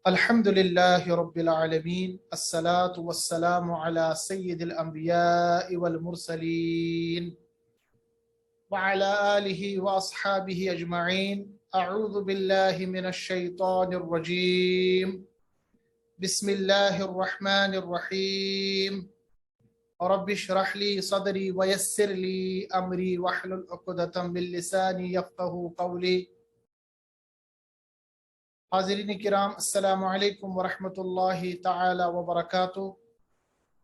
अल्हम्दुलिल्लाहि रब्बिल आलमीन अस्सलातु वस्सलामु अला सय्यिदिल अंबिया'i वल मुरसलीन व अला आलिहि व अस्हाबिहि अजमईन। अऊज़ु बिल्लाहि मिनश शैतानिर रजीम। बिस्मिल्लाहिर रहमानिर रहीम। रब्बि इश्रह ली सदरी व यस्सिर ली अमरी वहलुल उक़दतम मिन लिसानी यफ़क़हू क़ौली। हाज़रीन किराम, अस्सलामु अलैकुम वरहमतुल्लाहि तआला व बरकातुहू।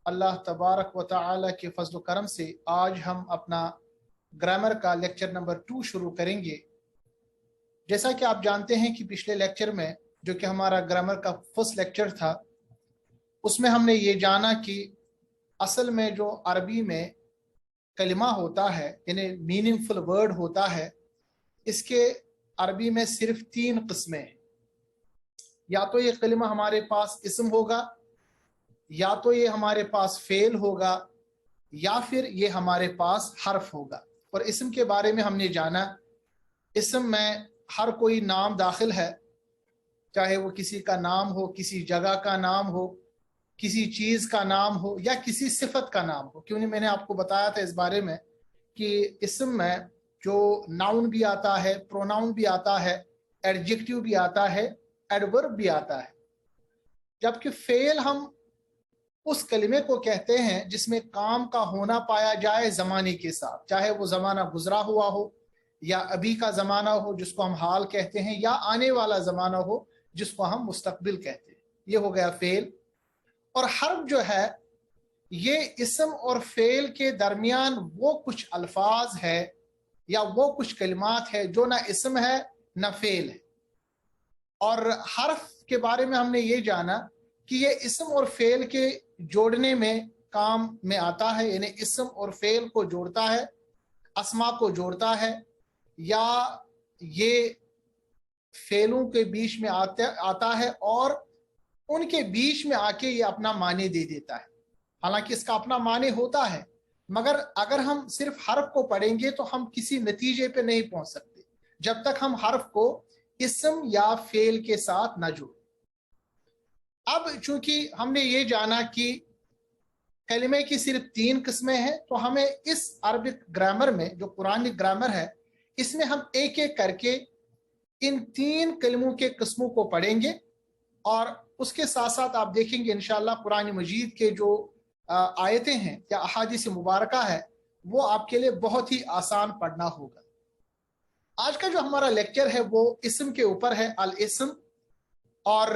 अल्लाह तबारक व तआला के फज़्ल व करम से आज हम अपना ग्रामर का लेक्चर नंबर 2 शुरू करेंगे। जैसा कि आप जानते हैं कि पिछले लेक्चर में, जो कि हमारा ग्रामर का फर्स्ट लेक्चर था, उसमें हमने ये जाना कि असल में जो अरबी में कलिमा होता है, यानी मीनिंगफुल वर्ड होता है, इसके अरबी में सिर्फ 3 किस्में हैं। या तो ये कलिमा हमारे पास इस्म होगा, या तो ये हमारे पास फेल होगा, या फिर ये हमारे पास हर्फ होगा। और इस्म के बारे में हमने जाना, इस्म में हर कोई नाम दाखिल है, चाहे वो किसी का नाम हो, किसी जगह का नाम हो, किसी चीज़ का नाम हो, या किसी सिफत का नाम हो। क्योंकि मैंने आपको बताया था इस बारे में कि इस्म में जो नाउन भी आता है, प्रोनाउन भी आता है, एडजेक्टिव भी आता है, एडवर्ब भी आता है। जबकि फेल हम उस कलिमे को कहते हैं जिसमें काम का होना पाया जाए ज़माने के साथ, चाहे वो ज़माना गुजरा हुआ हो, या अभी का ज़माना हो जिसको हम हाल कहते हैं, या आने वाला ज़माना हो जिसको हम मुस्तकबिल कहते हैं। ये हो गया फेल। और हर्फ जो है, ये इस्म और फेल के दरमियान वो कुछ अल्फाज है या वो कुछ कलिमात है जो ना इस्म है ना फेल है। और हर्फ के बारे में हमने ये जाना कि ये इस्म और फेल के जोड़ने में काम में आता है, यानी इस्म और फेल को जोड़ता है, अस्मा को जोड़ता है, या ये फेलों के बीच में आता है और उनके बीच में आके ये अपना माने दे देता है। हालांकि इसका अपना माने होता है, मगर अगर हम सिर्फ हर्फ को पढ़ेंगे तो हम किसी नतीजे पे नहीं पहुंच सकते जब तक हम हर्फ को इस्म या फेल के साथ न जोड़ें। अब चूंकि हमने ये जाना कि कलिमे की सिर्फ 3 किस्में हैं, तो हमें इस अरबिक ग्रामर में, जो कुरानी ग्रामर है, इसमें हम एक एक करके इन 3 कलिमों के किस्मों को पढ़ेंगे। और उसके साथ साथ आप देखेंगे इंशाअल्लाह कुरान मजीद के जो आयतें हैं या अहादीस मुबारका है, वो आपके लिए बहुत ही आसान पढ़ना होगा। आज का जो हमारा लेक्चर है वो इस्म के ऊपर है, अल इस्म। और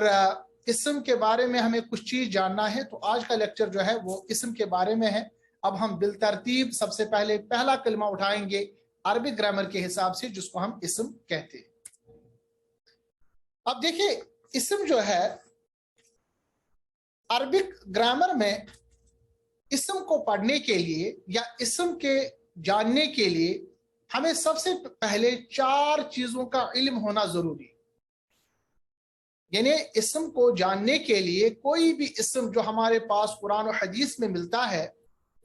इस्म के बारे में हमें कुछ चीज़ जानना है, तो आज का लेक्चर जो है वो इस्म के बारे में है। अब हम बिलतरतीब सबसे पहले पहला कलमा उठाएंगे अरबिक ग्रामर के हिसाब से, जिसको हम इस्म कहते हैं। अब देखिए, इस्म जो है अरबिक ग्रामर में, इस्म को पढ़ने के लिए या इस्म के जानने के लिए हमें सबसे पहले 4 चीजों का इल्म होना जरूरी है। यानी इस्म को जानने के लिए कोई भी इस्म जो हमारे पास कुरान और हदीस में मिलता है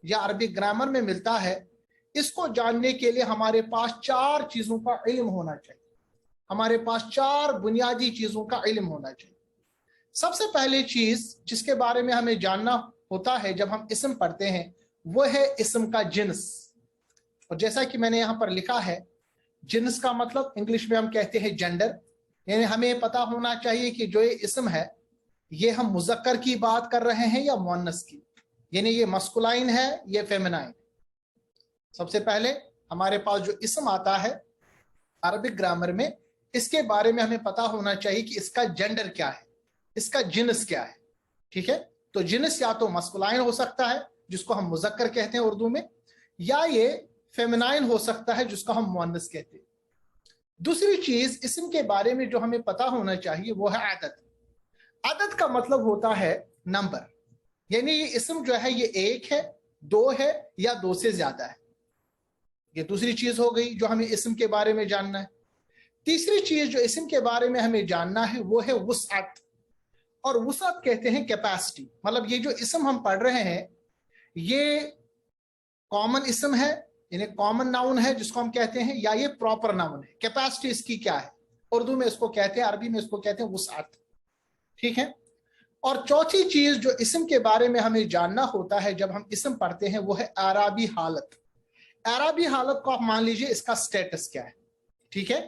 या अरबिक ग्रामर में मिलता है, इसको जानने के लिए हमारे पास 4 चीजों का इल्म होना चाहिए। हमारे पास 4 बुनियादी चीजों का इल्म होना चाहिए। सबसे पहली चीज जिसके बारे में हमें जानना होता है जब हम इस्म पढ़ते हैं, वो है इस्म का जिन्स। और जैसा कि मैंने यहां पर लिखा है, जिन्स का मतलब इंग्लिश में हम कहते हैं जेंडर। यानी हमें पता होना चाहिए कि जो ये इस्म है, ये हम मुज़क्कर की बात कर रहे हैं या मुअन्नस की, यानी ये मस्कुलाइन है, ये फेमिनाइन। सबसे पहले हमारे पास जो इस्म आता है अरबिक ग्रामर में, इसके बारे में हमें पता होना चाहिए कि इसका जेंडर क्या है, इसका जिन्स क्या है। ठीक है, तो जिन्स या तो मस्कुलाइन हो सकता है जिसको हम मुज़क्कर कहते हैं उर्दू में, या ये फेमिनाइन हो सकता है जिसको हम मुअन्नस कहते हैं। दूसरी चीज इस्म के बारे में जो हमें पता होना चाहिए वो है आदत। आदत का मतलब होता है नंबर, यानी ये इस्म जो है ये 1 है, 2 है, या 2 से ज्यादा है। ये दूसरी चीज हो गई जो हमें इस्म के बारे में जानना है। तीसरी चीज जो इस्म के बारे में हमें जानना है वो है वुसअत। और वुसअत कहते हैं कैपेसिटी। मतलब ये जो इस्म हम पढ़ रहे हैं, ये कॉमन इस्म है, यानी कॉमन नाउन है जिसको हम कहते हैं, या ये प्रॉपर नाउन है। कैपेसिटी इसकी क्या है, उर्दू में इसको कहते हैं, अरबी में इसको कहते हैं वुसअत। ठीक है। और चौथी चीज जो इसम के बारे में हमें जानना होता है जब हम इसम पढ़ते हैं वो है आराबी हालत। आराबी हालत को आप मान लीजिए इसका स्टेटस क्या है, ठीक है।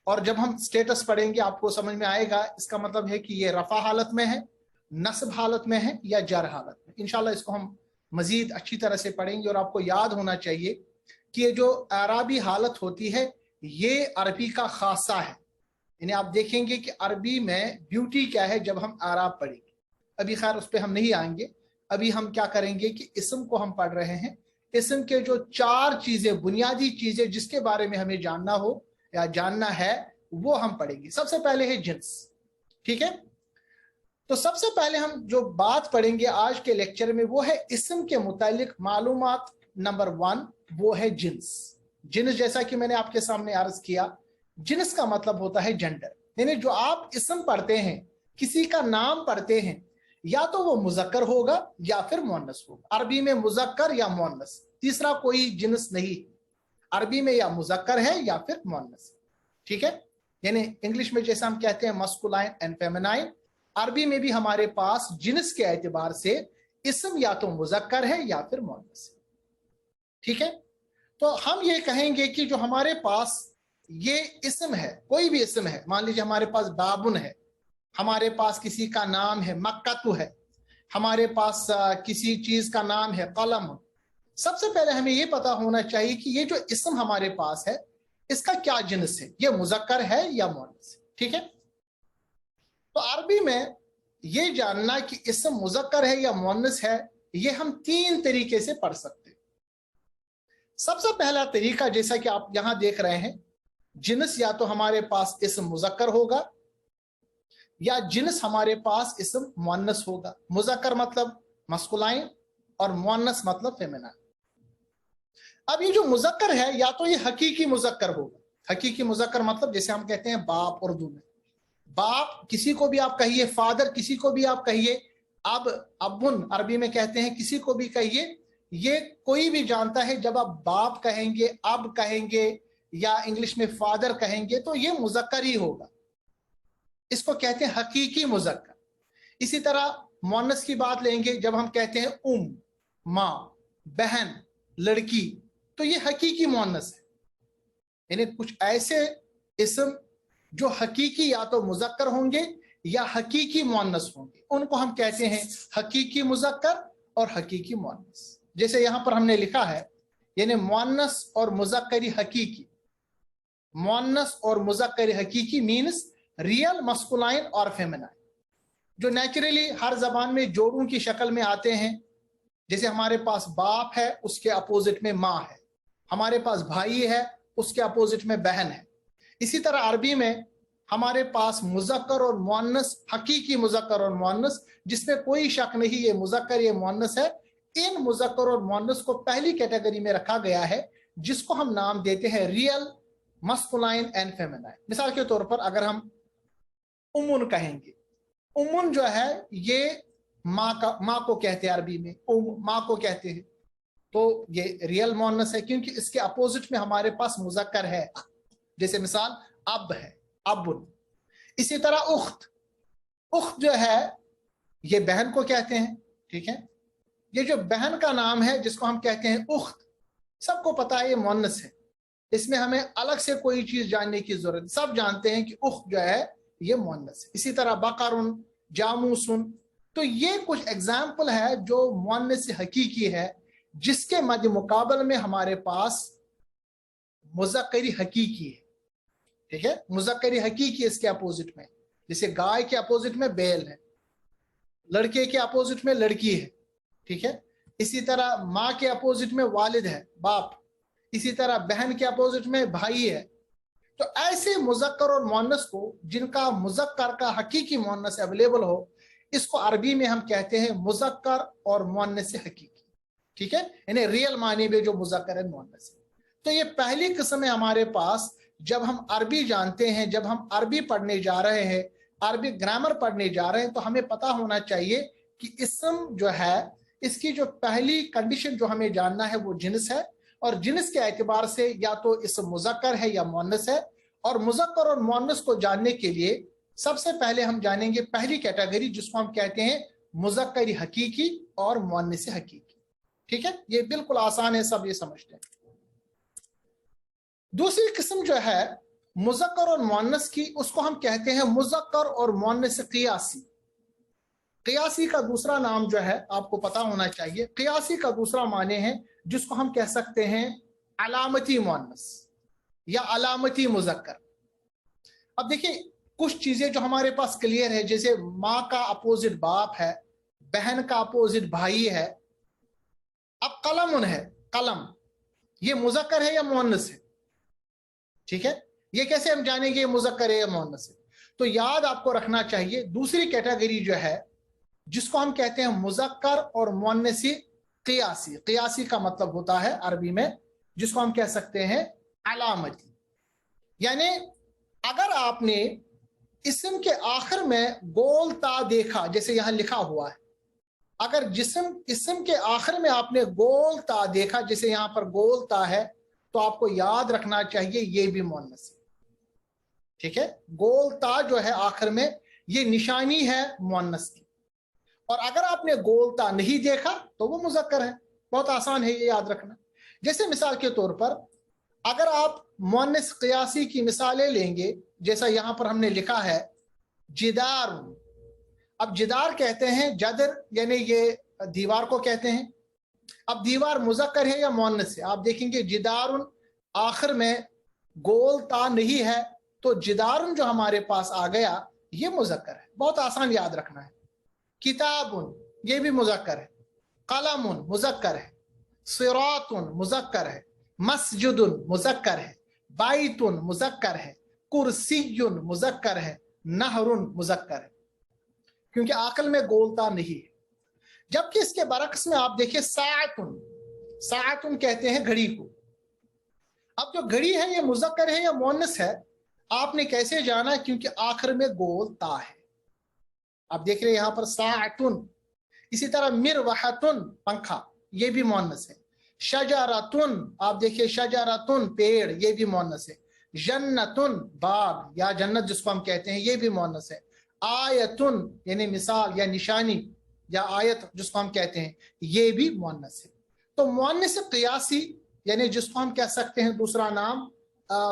और जब हम स्टेटस पढ़ेंगे आपको समझ में आएगा, इसका मतलब है कि ये रफा हालत में है, नस्ब हालत में है या जर हालत में। इंशाल्लाह इसको हम मजीद अच्छी तरह से पढ़ेंगे। और आपको याद होना चाहिए कि ये जो आराबी हालत होती है ये अरबी का खासा है। यानी आप देखेंगे कि अरबी में ब्यूटी क्या है जब हम आराब पढ़ेंगे। अभी खैर उस पर हम नहीं आएंगे, अभी हम क्या करेंगे कि इसम को हम पढ़ रहे हैं। इसम के जो 4 चीजें, बुनियादी चीजें जिसके बारे में हमें जानना हो या जानना है वो हम पढ़ेंगे। सबसे पहले है जिन्स, ठीक है। तो सबसे पहले हम जो बात पढ़ेंगे आज के लेक्चर में वो है इसम के मुतालिक मालूमात। नंबर 1 वो है जिन्स। जिन्स जैसा कि मैंने आपके सामने अर्ज किया, जिन्स का मतलब होता है जेंडर। यानी जो आप इसम पढ़ते हैं, किसी का नाम पढ़ते हैं, या तो वो मुजक्कर होगा या फिर मुअन्नस होगा। अरबी में मुजक्कर या मुअन्नस, तीसरा कोई जिन्स नहीं। अरबी में या मुजक्कर है या फिर मुअन्नस, ठीक है। यानी इंग्लिश में जैसे हम कहते हैं मस्कुलाइन एंड फेमिनाइन, अरबी में भी हमारे पास जिन्स के एतबार से इसम या तो मुजक्कर है या फिर मुअन्नस है, ठीक है। तो हम ये कहेंगे कि जो हमारे पास ये इसम है, कोई भी इसम है, मान लीजिए हमारे पास बाबुन है, हमारे पास किसी का नाम है मक्कतु है, हमारे पास किसी चीज का नाम है कलम। सबसे पहले हमें ये पता होना चाहिए कि ये जो इसम हमारे पास है इसका क्या जिन्स है, ये मुजक्कर है या मुअन्नस है, ठीक है। तो अरबी में ये जानना कि इसम मुजक्कर है या मुअन्नस है, ये हम 3 तरीके से पढ़ सकते हैं। सबसे पहला तरीका जैसा कि आप यहां देख रहे हैं, जिन्स या तो हमारे पास इसम मुजक्कर होगा या जिन्स हमारे पास इसम मुअन्नस होगा। मुजक्कर मतलब मस्कुलाइन और मुअन्नस मतलब फेमिनाइन। अब ये जो मुजक्कर है या तो ये हकीकी मुजक्कर होगा। हकीकी मुजक्कर मतलब जैसे हम कहते हैं बाप उर्दू में, बाप किसी को भी आप कहिए, फादर किसी को भी आप कहिए, अब अब्बुन अरबी में कहते हैं, किसी को भी कहिए। ये कोई भी जानता है जब आप बाप कहेंगे, अब कहेंगे या इंग्लिश में फादर कहेंगे तो ये मुजक्कर ही होगा। इसको कहते हैं हकीकी मुजक्कर। इसी तरह मुअन्नस की बात लेंगे, जब हम कहते हैं माँ, बहन, लड़की, तो ये हकीकी मुअन्नस है। यानी कुछ ऐसे इस्म जो हकीकी या तो मुजक्कर होंगे या हकीकी मुअन्नस होंगे, उनको हम कहते हैं हकीकी मुजक्कर और हकीकी मुअन्नस। जैसे यहां पर हमने लिखा है, यानी मुअन्नस और मुजक्करी हकीकी। मुअन्नस और मुजक्करी हकीकी मीन्स रियल, मस्कुलाइन और फेमिनाइन, जो नेचुरली हर जबान में जोड़ों की शक्ल में आते हैं। जैसे हमारे पास बाप है, उसके अपोजिट में माँ है। हमारे पास भाई है, उसके अपोजिट में बहन है। इसी तरह अरबी में हमारे पास मुजक्कर और मुअन्नस, हकीकी मुजक्कर और मुअन्नस, जिसमें कोई शक नहीं ये मुजक्कर ये मुअन्नस है। इन मुजक्कर और मुअन्नस को पहली कैटेगरी में रखा गया है, जिसको हम नाम देते हैं रियल, मस्कुलाइन एंड फेमिनाइन। मिसाल के तौर पर अगर हम उम्मुन कहेंगे, उम्मुन जो है ये माँ को कहते हैं, अरबी में माँ को कहते हैं, तो ये रियल मुअन्नस है क्योंकि इसके अपोजिट में हमारे पास मुजक्कर है। जैसे मिसाल अब है, अबुन। इसी तरह उख्त, उख्त जो है ये बहन को कहते हैं, ठीक है। ये जो बहन का नाम है जिसको हम कहते हैं उख्त, सबको पता है ये मुअन्नस है, इसमें हमें अलग से कोई चीज जानने की जरूरत, सब जानते हैं कि उख्त जो है ये मुअन्नस है। इसी तरह बकरुन, जामूसुन, तो ये कुछ एग्जाम्पल है जो मुअन्नस हकीकी है, जिसके मध्य मुकाबल में हमारे पास मुजक्करी हकीकी है, ठीक है। मुजक्करी हकीकी इसके अपोजिट में, जैसे गाय के अपोजिट में बैल है, लड़के के अपोजिट में लड़की है, ठीक है। इसी तरह माँ के अपोजिट में वालिद है, बाप। इसी तरह बहन के अपोजिट में भाई है। तो ऐसे मुजक्कर और मुअन्नस को, जिनका मुजक्कर का हकीकी मुअन्नस अवेलेबल हो, इसको अरबी में हम कहते हैं मुजक्कर और मुअन्नस हकीकी, ठीक है। यानी रियल मानी में जो मुजक्कर है मुअन्नस है। तो ये पहली किस्म है हमारे पास। जब हम अरबी जानते हैं, जब हम अरबी पढ़ने जा रहे हैं, अरबी ग्रामर पढ़ने जा रहे हैं, तो हमें पता होना चाहिए कि इस्म जो है, इसकी जो पहली कंडीशन जो हमें जानना है वो जिन्स है। और जिन्स के एतबार से या तो इस्म मुजक्कर है या मुअन्नस है। और मुजक्कर और मुअन्नस को जानने के लिए सबसे पहले हम जानेंगे पहली कैटेगरी जिसको हम कहते हैं मुज़क्कर हकीकी और मुअन्नस हकीकी। ठीक है, ये बिल्कुल आसान है, सब ये समझते हैं। दूसरी किस्म जो है मुज़क्कर और मुअन्नस की, उसको हम कहते हैं मुज़क्कर और मुअन्नस क़ियासी। क़ियासी का दूसरा नाम जो है आपको पता होना चाहिए, क़ियासी का दूसरा माने है जिसको हम कह सकते हैं अलामती मुअन्नस या अलामती मुज़क्कर। अब देखिए कुछ चीजें जो हमारे पास क्लियर है, जैसे माँ का अपोजिट बाप है, बहन का अपोजिट भाई है। अब कलम है, कलम ये मुज़क्कर है या मुअन्नस है? ठीक है, ये कैसे हम जानेंगे ये मुज़क्कर है या मुअन्नस है? तो याद आपको रखना चाहिए दूसरी कैटेगरी जो है जिसको हम कहते हैं मुज़क्कर और मुअन्नस क़ियासी। क़ियासी का मतलब होता है अरबी में जिसको हम कह सकते हैं अलामती। यानी अगर आपने इस्म के आखिर में गोल ता देखा, जैसे यहां लिखा हुआ है, अगर इस्म के आखिर में आपने गोल ता देखा, जैसे यहां पर गोल ता है, तो आपको याद रखना चाहिए ये भी मुअन्नस है। ठीक है, गोल ता जो है आखिर में, ये निशानी है मुअन्नस की। और अगर आपने गोल ता नहीं देखा तो वो मुज़क्कर है। बहुत आसान है ये याद रखना। जैसे मिसाल के तौर पर अगर आप मुअन्नस क़ियासी की मिसालें लेंगे, जैसा यहां पर हमने लिखा है जिदार। अब जिदार कहते हैं जदर, यानी ये दीवार को कहते हैं। अब दीवार मुज़क्कर है या मुअन्नस है? आप देखेंगे जिदारुन आखिर में गोल ता नहीं है, तो जिदारुन जो हमारे पास आ गया ये मुज़क्कर है। बहुत आसान याद रखना है। किताबुन ये भी मुज़क्कर है, कलमुन मुज़क्कर है, सिरातुन मुज़क्कर है, मस्जिदुन मुज़क्कर है, बाइतुन मुज़क्कर है, कुर्सियुन मुज़क्कर है, नहरुन मुज़क्कर है, क्योंकि आकल में गोलता नहीं है। जबकि इसके बरक्स में आप देखिए साअतुन, साअतुन कहते हैं घड़ी को। अब जो घड़ी है ये मुज़क्कर है या मुअन्नस है, आपने कैसे जाना? क्योंकि आखिर में गोलता है। आप देख रहे हैं यहां पर साअतुन। इसी तरह मिरवहतुन पंखा, ये भी मुअन्नस है। शजरतुन, आप देखिए शजरतुन पेड़, ये भी मुअन्नस है। जन्नतुन बाग या जन्नत जिसको हम कहते हैं, ये भी मुअन्नस है। आयतुन यानी मिसाल या निशानी या आयत जिसको हम कहते हैं, ये भी मुअन्नस है। तो मुअन्नस क़ियासी यानी जिसको हम कह सकते हैं दूसरा नाम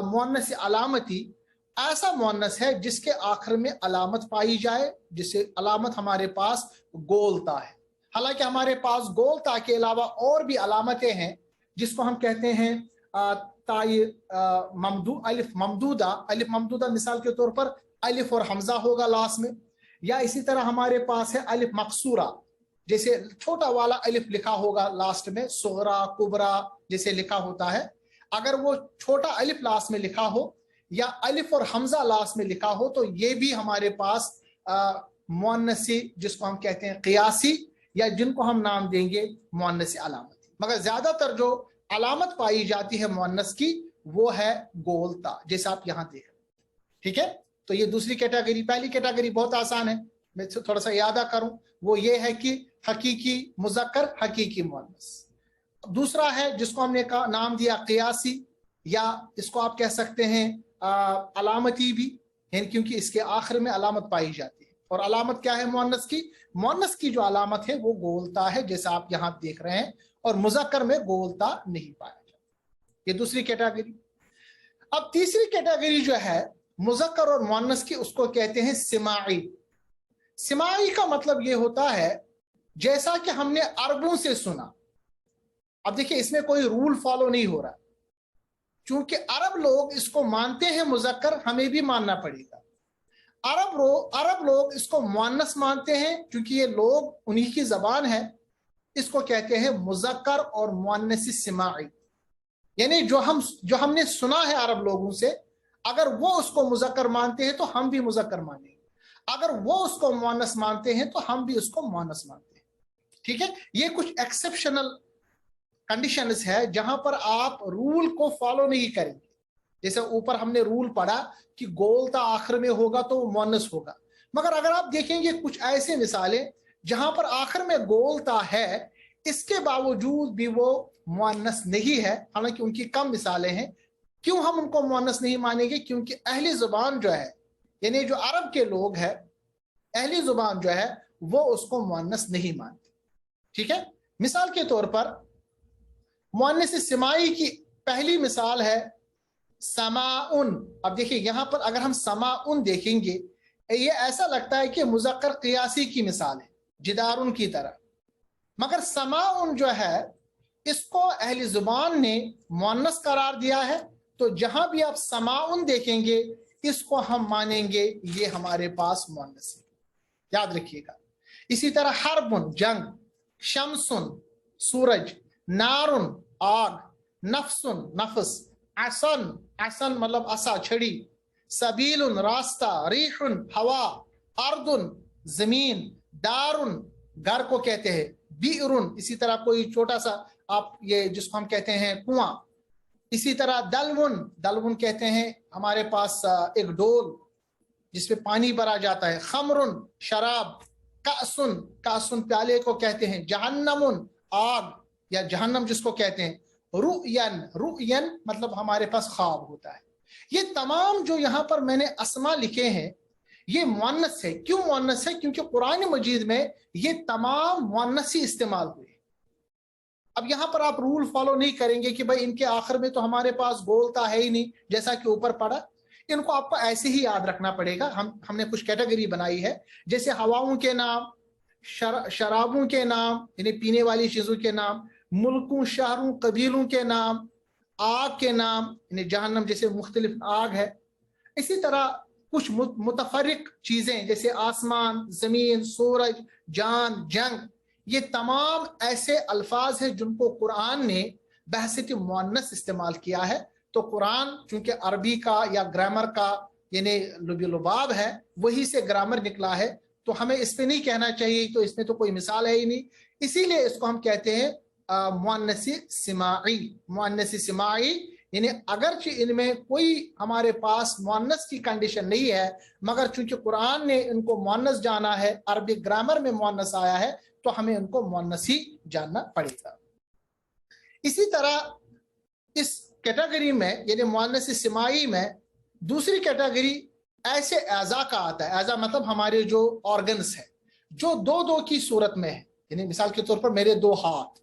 मुअन्नस अलामती, ऐसा मुअन्नस है जिसके आखिर में अलामत पाई जाए, जिसे अलामत हमारे पास गोलता है। हालांकि हमारे पास गोलता के अलावा और भी अलामतें हैं जिसको हम कहते हैं ताई अलिफ ममदूदा। अलिफ ममदूदा मिसाल के तौर पर अलिफ और हमजा होगा लास्ट में, या इसी तरह हमारे पास है अलिफ मकसूरा, जैसे छोटा वाला अलिफ लिखा होगा लास्ट में, सुगरा कुबरा जैसे लिखा होता है। अगर वो छोटा अलिफ लास्ट में लिखा हो या अलिफ और हमजा लास्ट में लिखा हो, तो ये भी हमारे पास मुअन्नसी जिसको हम कहते हैं क़ियासी, या जिनको हम नाम देंगे मुअन्नस अलामती। मगर ज्यादातर जो अलामत पाई जाती है मुअन्नस की वो है गोलता, जैसे आप यहां देख रहे हैं। ठीक है, तो ये दूसरी कैटेगरी। पहली कैटेगरी बहुत आसान है, मैं थोड़ा सा याद करूं, वो ये है कि हकीकी मुज़क्कर हकीकी मुअन्नस। दूसरा है जिसको हमने नाम दिया क़ियासी, या इसको आप कह सकते हैं अलामती भी, क्योंकि इसके आखिर में अलामत पाई जाती है। और अलामत क्या है मुअन्नस की? मुअन्नस की जो अलामत है वो गोलता है, जैसा आप यहां देख रहे हैं, और मुज़क्कर में गोलता नहीं पाया जाता। ये दूसरी कैटेगरी। अब तीसरी कैटेगरी जो है मुज़क्कर और मुअन्नस की, उसको कहते हैं सिमाई। सिमाई का मतलब ये होता है जैसा कि हमने अरबों से सुना। अब देखिए इसमें कोई रूल फॉलो नहीं हो रहा, चूंकि अरब लोग इसको मानते हैं मुज़क्कर, हमें भी मानना पड़ेगा। अरब लोग इसको मुअन्नस मानते हैं, क्योंकि ये लोग उन्हीं की जबान है। इसको कहते हैं मुज़क्कर और मुअन्नस सिमाई, यानी जो हमने सुना है अरब लोगों से, अगर वो उसको मुज़क्कर मानते हैं तो हम भी मुज़क्कर मानेंगे, अगर वो उसको मुअन्नस मानते हैं तो हम भी उसको मुअन्नस मानते हैं। ठीक है, ये कुछ एक्सेप्शनल कंडीशंस है जहां पर आप रूल को फॉलो नहीं करेंगे। जैसे ऊपर हमने रूल पढ़ा कि गोलता आखिर में होगा तो वो मुअन्नस होगा, मगर अगर आप देखेंगे कुछ ऐसे मिसालें जहां पर आखिर में गोलता है, इसके बावजूद भी वो मुअन्नस नहीं है। हालांकि उनकी कम मिसालें हैं। क्यों हम उनको मुअन्नस नहीं मानेंगे? क्योंकि अहले ज़ुबान जो है, یعنی جو عرب کے لوگ ہیں اہلی زبان جو ہے وہ اس کو مؤنث نہیں مانتے. ٹھیک ہے. مثال کے طور پر مؤنث سماعی کی پہلی مثال ہے سماعن. اب دیکھیے یہاں پر اگر ہم سماعن دیکھیں گے یہ ایسا لگتا ہے کہ مذکر قیاسی کی مثال ہے جدارن کی طرح، مگر سماعن جو ہے اس کو اہل زبان نے مؤنث قرار دیا ہے. تو جہاں بھی آپ سماعن دیکھیں گے اس کو ہم مانیں گے یہ ہمارے پاس مؤنث ہے، یاد رکھیے گا. اسی طرح حربن جنگ، شمسن سورج، نارن آگ، نفسن نفس، عصن عصن مطلب عصا چھڑی، سبیل راستہ، ریحن ہوا، اردن زمین، دارن گھر کو کہتے ہیں، بیئرن اسی طرح کوئی چھوٹا سا آپ یہ جس کو ہم کہتے ہیں کنواں. اسی طرح دلون دلون کہتے ہیں ہمارے پاس ایک ڈول جس پہ پانی بھرا جاتا ہے، خمرن شراب، کاسن کاسن پیالے کو کہتے ہیں، جہنمن آگ یا جہنم جس کو کہتے ہیں، رؤین رؤین مطلب ہمارے پاس خواب ہوتا ہے. یہ تمام جو یہاں پر میں نے اسما لکھے ہیں یہ مؤنث ہے. کیوں مؤنث ہے؟ کیونکہ قرآن مجید میں یہ تمام مؤنث ہی استعمال ہوئے. اب یہاں پر آپ رول فالو نہیں کریں گے کہ بھائی ان کے آخر میں تو ہمارے پاس گولتا ہے ہی نہیں جیسا کہ اوپر پڑا. ان کو آپ کو ایسے ہی یاد رکھنا پڑے گا. ہم نے کچھ کیٹیگری بنائی ہے جیسے ہواؤں کے نام، شرابوں کے نام یعنی پینے والی چیزوں کے نام، ملکوں شہروں قبیلوں کے نام، آگ کے نام یعنی جہنم جیسے مختلف آگ ہے. اسی طرح کچھ متفرق چیزیں جیسے آسمان، زمین، سورج، جان، جنگ، یہ تمام ایسے الفاظ ہیں جن کو قرآن نے بحثیت مؤنث استعمال کیا ہے. تو قرآن چونکہ عربی کا یا گرامر کا یعنی لباب ہے وہی سے گرامر نکلا ہے تو ہمیں اس پہ نہیں کہنا چاہیے تو اس میں تو کوئی مثال ہے ہی نہیں. اسی لیے اس کو ہم کہتے ہیں مؤنث سماعی. مؤنث سماعی یعنی اگرچہ ان میں کوئی ہمارے پاس مؤنث کی کنڈیشن نہیں ہے مگر چونکہ قرآن نے ان کو مؤنث جانا ہے، عربی گرامر میں مؤنث آیا ہے تو ہمیں ان کو مؤنث ہی جاننا پڑے گا. اسی طرح اس کیٹیگری میں یعنی مؤنث سماعی میں دوسری کیٹیگری ایسے اعضاء کا آتا ہے. اعضاء مطلب ہمارے جو آرگنز ہیں جو دو دو کی صورت میں ہے. یعنی مثال کے طور پر میرے دو ہاتھ،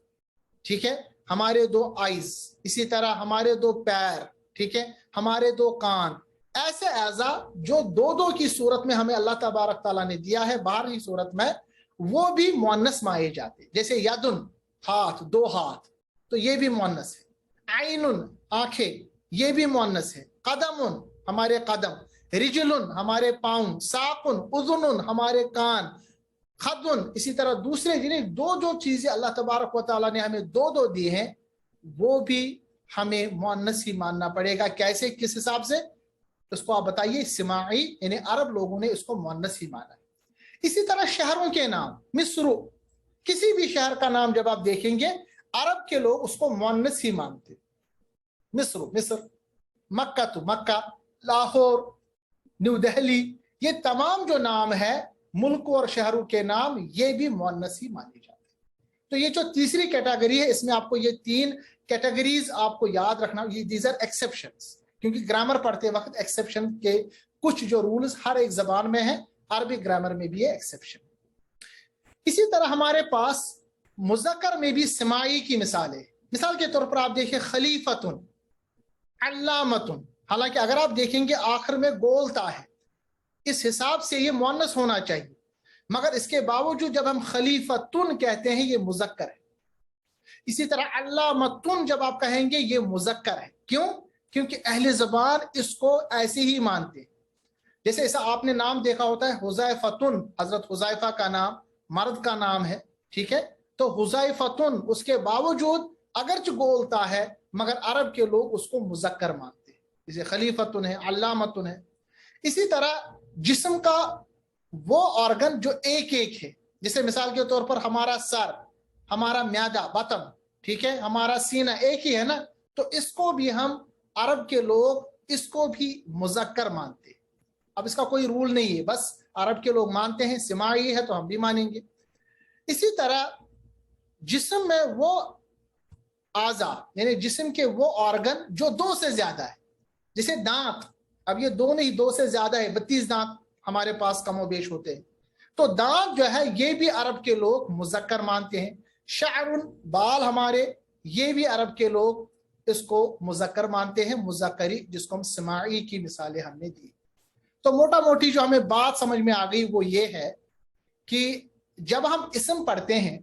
ٹھیک ہے، ہمارے دو آئیز، اسی طرح ہمارے دو پیر، ٹھیک ہے، ہمارے دو کان. ایسے اعضاء جو دو دو کی صورت میں ہمیں اللہ تبارک تعالیٰ نے دیا ہے باہری صورت میں وہ بھی مؤنث مائے جاتے. جیسے یدن ہاتھ، دو ہاتھ، تو یہ بھی مؤنث ہے. عین آنکھیں، یہ بھی مؤنث ہے. قدم ہمارے قدم، رجل ہمارے پاؤں، ساق اذن ہمارے کان، خدن اسی طرح دوسرے یعنی دو جو چیزیں اللہ تبارک و تعالیٰ نے ہمیں دو دو دی ہیں وہ بھی ہمیں مؤنث ہی ماننا پڑے گا. کیسے، کس حساب سے اس کو آپ بتائیے. سماعی یعنی عرب لوگوں نے اس کو مؤنث ہی مانا. اسی طرح شہروں کے نام، مصر، کسی بھی شہر کا نام جب آپ دیکھیں گے عرب کے لوگ اس کو مؤنث ہی مانتے. مصر مصر، مکہ تو مکہ، لاہور، نیو دہلی، یہ تمام جو نام ہے ملکوں اور شہروں کے نام یہ بھی مؤنث ہی مانے جاتے ہیں. تو یہ جو تیسری کیٹیگری ہے اس میں آپ کو یہ تین کیٹیگریز آپ کو یاد رکھنا. دیز آر ایکسیپشنز کیونکہ گرامر پڑھتے وقت ایکسیپشن کے کچھ جو رولز ہر ایک زبان میں ہیں، عربی گرامر میں بھی ہے ایکسیپشن. اسی طرح ہمارے پاس مذکر میں بھی سماعی کی مثال ہے. مثال کے طور پر آپ دیکھیں خلیفتن، علامتن. حالانکہ اگر آپ دیکھیں گے آخر میں گولتا ہے، اس حساب سے یہ مؤنث ہونا چاہیے مگر اس کے باوجود جب ہم خلیفتن کہتے ہیں یہ مذکر ہے. اسی طرح علامتن جب آپ کہیں گے یہ مذکر ہے. کیوں؟ کیونکہ اہل زبان اس کو ایسے ہی مانتے. جیسے ایسا آپ نے نام دیکھا ہوتا ہے حذیفتن، حضرت حذیفہ کا نام مرد کا نام ہے، ٹھیک ہے، تو حذیفتن اس کے باوجود اگرچہ بولتا ہے مگر عرب کے لوگ اس کو مذکر مانتے. جیسے خلیفتن ہے، علامتن ہے. اسی طرح جسم کا وہ آرگن جو ایک ایک ہے، جیسے مثال کے طور پر ہمارا سر، ہمارا میادہ بطن، ٹھیک ہے، ہمارا سینہ ایک ہی ہے نا، تو اس کو بھی ہم عرب کے لوگ اس کو بھی مذکر مانتے. اب اس کا کوئی رول نہیں ہے، بس عرب کے لوگ مانتے ہیں، سماعی ہے تو ہم بھی مانیں گے. اسی طرح جسم میں وہ اعضاء یعنی جسم کے وہ آرگن جو دو سے زیادہ ہے، جیسے دانت، اب یہ دو نہیں, دو سے زیادہ ہے, 32 دانت ہمارے پاس کم و بیش ہوتے ہیں. تو دانت جو ہے یہ بھی عرب کے لوگ مذکر مانتے ہیں. شعر, بال ہمارے, یہ بھی عرب کے لوگ اس کو مذکر مانتے ہیں, مذکری, جس کو ہم سماعی کی مثالیں ہم نے دی. تو موٹا موٹی جو ہمیں بات سمجھ میں آ گئی وہ یہ ہے کہ جب ہم اسم پڑھتے ہیں,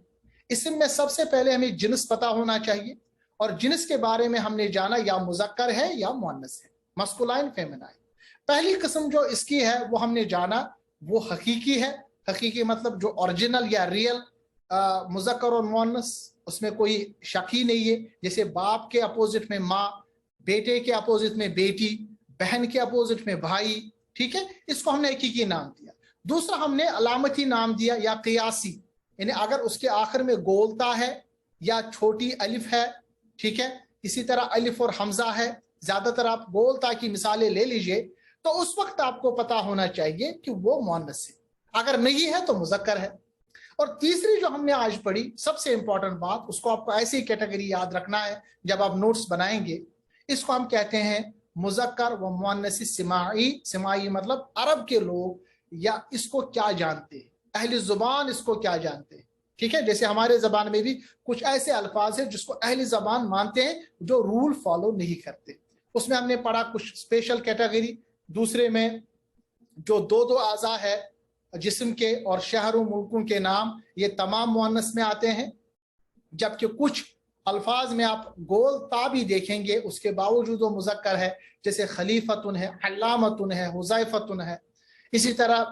اسم میں سب سے پہلے ہمیں جنس پتا ہونا چاہیے, اور جنس کے بارے میں ہم نے جانا یا مذکر ہے یا مؤنث ہے, مسکولائن فیمنائن. پہلی قسم جو اس کی ہے وہ ہم نے جانا وہ حقیقی ہے. حقیقی مطلب جو اوریجنل یا ریئل مذکر اور مؤنث, اس میں کوئی شک ہی نہیں ہے. جیسے باپ کے اپوزٹ میں ماں, بیٹے کے اپوزٹ میں بیٹی, بہن کے اپوزٹ میں بھائی, ٹھیک ہے, اس کو ہم نے حقیقی نام دیا. دوسرا ہم نے علامتی نام دیا یا قیاسی, یعنی اگر اس کے آخر میں گولتا ہے یا چھوٹی الف ہے, ٹھیک ہے, اسی طرح الف اور حمزہ ہے, زیادہ تر آپ گولتا کی مثالیں لے لیجئے, تو اس وقت آپ کو پتا ہونا چاہیے کہ وہ مؤنث ہے, اگر نہیں ہے تو مذکر ہے. اور تیسری جو ہم نے آج پڑھی, سب سے امپورٹنٹ بات, اس کو آپ کو ایسی کیٹیگری یاد رکھنا ہے جب آپ نوٹس بنائیں گے, اس کو ہم کہتے ہیں مذکر و مؤنث سماعی. سماعی مطلب عرب کے لوگ یا اس کو کیا جانتے ہیں, اہل زبان اس کو کیا جانتے ہیں, ٹھیک ہے. جیسے ہمارے زبان میں بھی کچھ ایسے الفاظ ہیں جس کو اہل زبان مانتے ہیں جو رول فالو نہیں کرتے. اس میں ہم نے پڑھا کچھ اسپیشل کیٹیگری. دوسرے میں جو دو اعضاء ہے جسم کے اور شہر و ملکوں کے نام, یہ تمام مؤنث میں آتے ہیں, جبکہ کچھ الفاظ میں آپ گول تا بھی دیکھیں گے اس کے باوجود وہ مذکر ہے, جیسے خلیفتن ہے, علامتن ہے, حذیفتن ہے. اسی طرح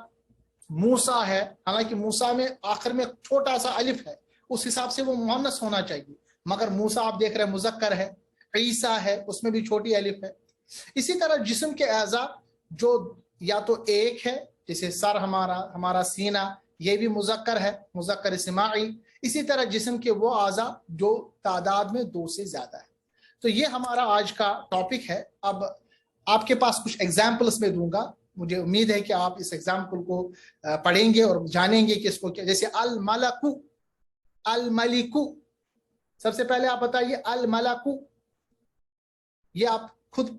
موسیٰ ہے, حالانکہ موسیٰ میں آخر میں چھوٹا سا الف ہے, اس حساب سے وہ مؤنث ہونا چاہیے, مگر موسیٰ آپ دیکھ رہے ہیں مذکر ہے. عیسیٰ ہے, اس میں بھی چھوٹی الف ہے. اسی طرح جسم کے اعضاء جو یا تو ایک ہے, جیسے سر ہمارا سینہ, یہ بھی مذکر ہے, مذکر سماعی. اسی طرح جسم کے وہ اعضاء جو تعداد میں 2 سے زیادہ ہے. تو یہ ہمارا آج کا ٹاپک ہے. اب آپ کے پاس کچھ ایگزامپلس میں دوں گا, مجھے امید ہے کہ آپ اس ایگزامپل کو پڑھیں گے اور جانیں گے کہ اس کو کیا. جیسے الملکو, الملکو, سب سے پہلے آپ بتائیے الملکو, یہ آپ خود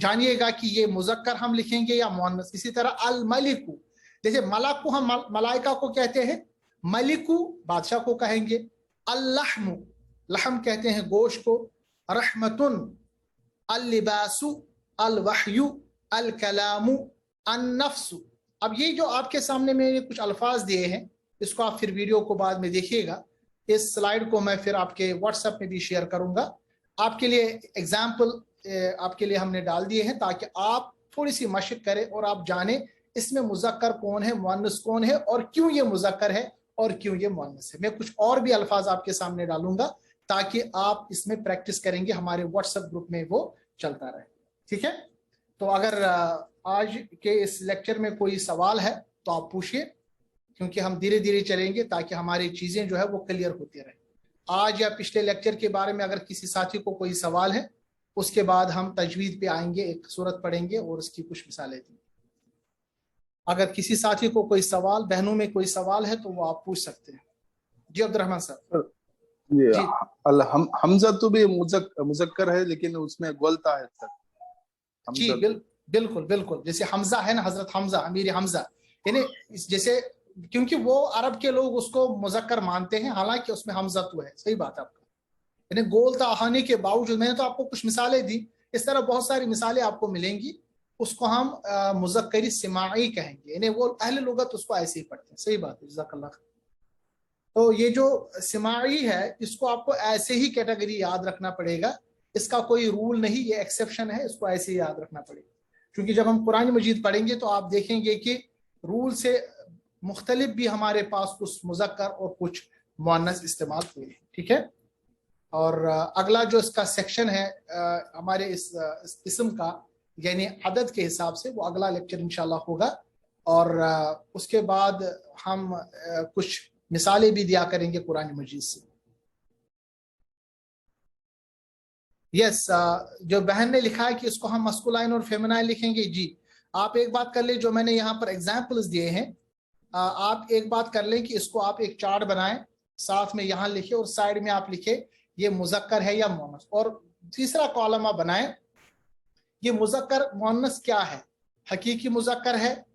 جانیے گا کہ یہ مذکر ہم لکھیں گے یا مؤنث. اسی طرح الملکو, جیسے ملک کو ہم ملائکہ کو کہتے ہیں, ملکو بادشاہ کو کہیں گے. اللحم, لحم کہتے ہیں گوشت کو. رحمتن, اللباس, الوحی, الکلام, النفس. اب یہ جو آپ کے سامنے میں کچھ الفاظ دیے ہیں, اس کو آپ پھر ویڈیو کو بعد میں دیکھیے گا. اس سلائیڈ کو میں پھر آپ کے واٹس ایپ میں بھی شیئر کروں گا. آپ کے لیے ایگزامپل آپ کے لیے ہم نے ڈال دیے ہیں تاکہ آپ تھوڑی سی مشق کریں اور آپ جانیں اس میں مذکر کون ہے, مؤنث کون ہے, اور کیوں یہ مذکر ہے اور کیوں یہ مؤنث ہے. میں کچھ اور بھی الفاظ آپ کے سامنے ڈالوں گا تاکہ آپ اس میں پریکٹس کریں گے, ہمارے واٹس ایپ گروپ میں وہ چلتا رہے, ٹھیک ہے. تو اگر آج کے اس لیکچر میں کوئی سوال ہے تو آپ پوچھیے, کیونکہ ہم دھیرے دھیرے چلیں گے تاکہ ہماری چیزیں جو ہے وہ کلیئر ہوتی رہیں. آج یا پچھلے لیکچر کے بارے میں اگر کسی ساتھی کو کوئی سوال ہے, اس کے بعد ہم تجوید پہ آئیں گے, ایک سورت پڑھیں گے اور اس کی کچھ مثالیں دیں گے. اگر کسی ساتھی کو کوئی سوال, بہنوں میں کوئی سوال ہے تو وہ آپ پوچھ سکتے ہیں. جی عبد الرحمن صاحب. جی, حمزہ تو بھی مذکر ہے لیکن اس میں گولتا ہے سر. جی بالکل بالکل, جیسے حمزہ ہے نا, حضرت حمزہ, امیر حمزہ, یعنی جیسے کیونکہ وہ عرب کے لوگ اس کو مذکر مانتے ہیں, حالانکہ اس میں حمزہ تو ہے. صحیح بات ہے آپ کا, یعنی گولتا ہونے کے باوجود. میں نے تو آپ کو کچھ مثالیں دی, اس طرح بہت ساری مثالیں آپ کو ملیں گی. اس کو ہم مذکری سماعی کہیں گے, یعنی وہ اہل لغت اس کو ایسے ہی پڑھتے ہیں. صحیح بات ہے, جزاک اللہ خیر. تو یہ جو سماعی ہے اس کو آپ کو ایسے ہی کیٹیگری یاد رکھنا پڑے گا, اس کا کوئی رول نہیں, یہ ایکسیپشن ہے, اس کو ایسے ہی یاد رکھنا پڑے گا. کیونکہ جب ہم قرآن مجید پڑھیں گے تو آپ دیکھیں گے کہ رول سے مختلف بھی ہمارے پاس کچھ مذکر اور کچھ مؤنث استعمال ہوئے ہیں, ٹھیک ہے. اور اگلا جو اس کا سیکشن ہے ہمارے اس اسم کا, یعنی عدد کے حساب سے, وہ اگلا لیکچر انشاءاللہ ہوگا. اور اس کے بعد ہم کچھ مثالیں بھی دیا کریں گے قرآن مجید سے. یس, جو بہن نے لکھا ہے کہ اس کو ہم مسکولائن اور فیمنائن لکھیں گے. جی, آپ ایک بات کر لیں, جو میں نے یہاں پر ایگزامپلز دیے ہیں, آپ ایک بات کر لیں کہ اس کو آپ ایک چارٹ بنائیں, ساتھ میں یہاں لکھیں اور سائڈ میں آپ لکھیں یہ مذکر ہے یا مؤنث, اور تیسرا کالم آپ بنائیں یہ مذکر مؤنث کیا ہے؟ حقیقی مذکر ہے